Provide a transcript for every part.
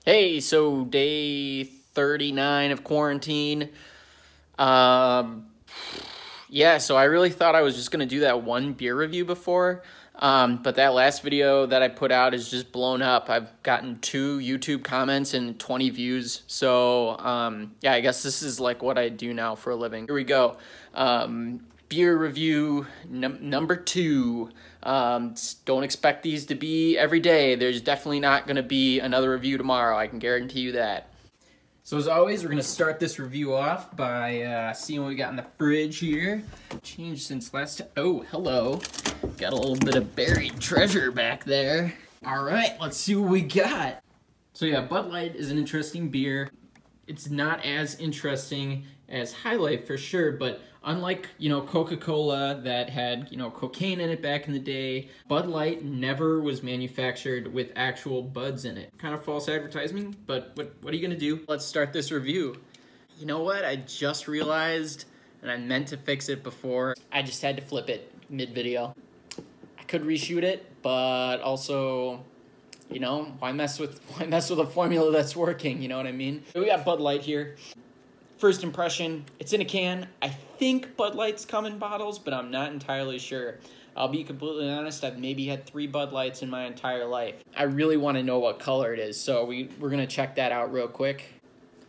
Hey, so day 39 of quarantine. Um, yeah, so I really thought I was just gonna do that one beer review before, but that last video that I put out is just blown up. I've gotten 2 YouTube comments and 20 views, so yeah, I guess this is like what I do now for a living. Here we go. Beer review number 2. Don't expect these to be every day. There's definitely not going to be another review tomorrow. I can guarantee you that. So as always, we're going to start this review off by seeing what we got in the fridge here. Changed since last time. Oh, hello. Got a little bit of buried treasure back there. All right, let's see what we got. So yeah, Bud Light is an interesting beer. It's not as interesting as High Life for sure, but unlike, Coca-Cola that had, cocaine in it back in the day, Bud Light never was manufactured with actual buds in it. Kind of false advertising, but what are you gonna do? Let's start this review. You know what? I just realized, and I meant to fix it before, I just had to flip it mid-video. I could reshoot it, but also, why mess with a formula that's working, you know what I mean? So we got Bud Light here. First impression, it's in a can. I think Bud Lights come in bottles, but I'm not entirely sure. I'll be completely honest, I've maybe had 3 Bud Lights in my entire life. I really want to know what color it is, so we're going to check that out real quick.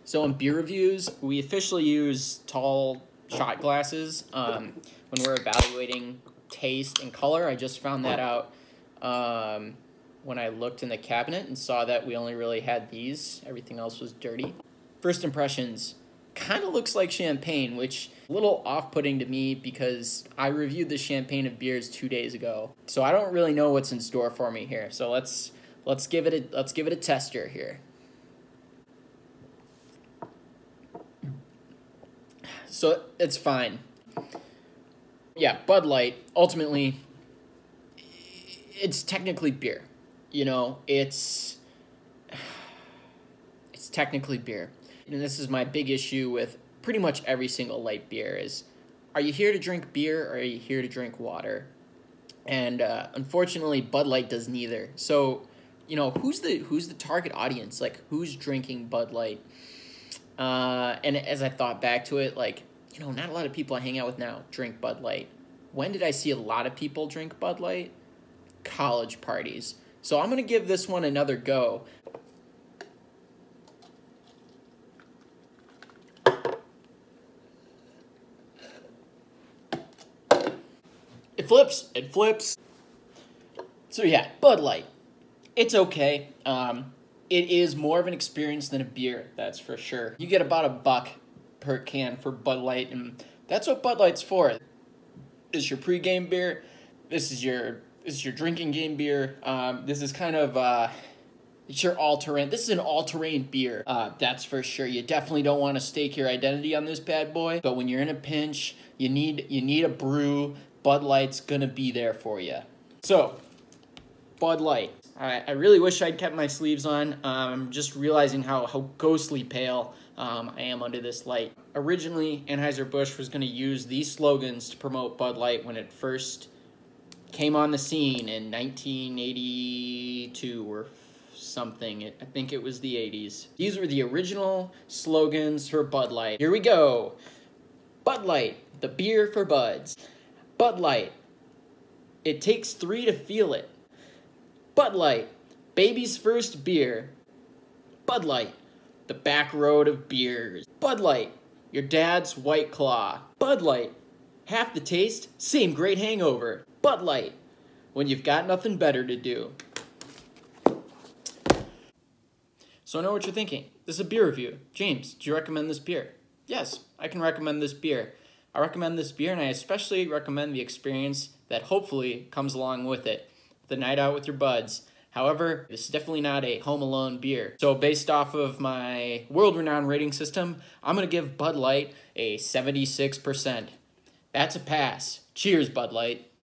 So in beer reviews, we officially use tall shot glasses when we're evaluating taste and color. I just found that out when I looked in the cabinet and saw that we only really had these. Everything else was dirty. First impressions. Kind of looks like champagne, which a little off-putting to me because I reviewed the champagne of beers 2 days ago. So I don't really know what's in store for me here. So let's give it a tester here. So it's fine. Yeah, Bud Light, ultimately, it's technically beer. It's technically beer. And this is my big issue with pretty much every single light beer is, are you here to drink beer or are you here to drink water? And unfortunately, Bud Light does neither. So, who's the target audience? Like, who's drinking Bud Light? And as I thought back to it, not a lot of people I hang out with now drink Bud Light. When did I see a lot of people drink Bud Light? College parties. So I'm going to give this one another go. It flips. So yeah, Bud Light. It's okay. It is more of an experience than a beer, that's for sure. You get about $1 per can for Bud Light, and that's what Bud Light's for. This is your pregame beer. This is your drinking game beer. This is kind of it's your all-terrain. This is an all-terrain beer. That's for sure. You definitely don't want to stake your identity on this bad boy. But when you're in a pinch, you need a brew. Bud Light's gonna be there for you. So, Bud Light. I really wish I'd kept my sleeves on. I'm just realizing how ghostly pale I am under this light. Originally, Anheuser-Busch was gonna use these slogans to promote Bud Light when it first came on the scene in 1982 or something. I think it was the 80s. These were the original slogans for Bud Light. Here we go. Bud Light, the beer for buds. Bud Light, it takes 3 to feel it. Bud Light, baby's first beer. Bud Light, the back road of beers. Bud Light, your dad's White Claw. Bud Light, half the taste, same great hangover. Bud Light, when you've got nothing better to do. So I know what you're thinking. This is a beer review. James, do you recommend this beer? Yes, I can recommend this beer. I recommend this beer, and I especially recommend the experience that hopefully comes along with it. The night out with your buds. However, this is definitely not a Home Alone beer. So based off of my world-renowned rating system, I'm going to give Bud Light a 76%. That's a pass. Cheers, Bud Light.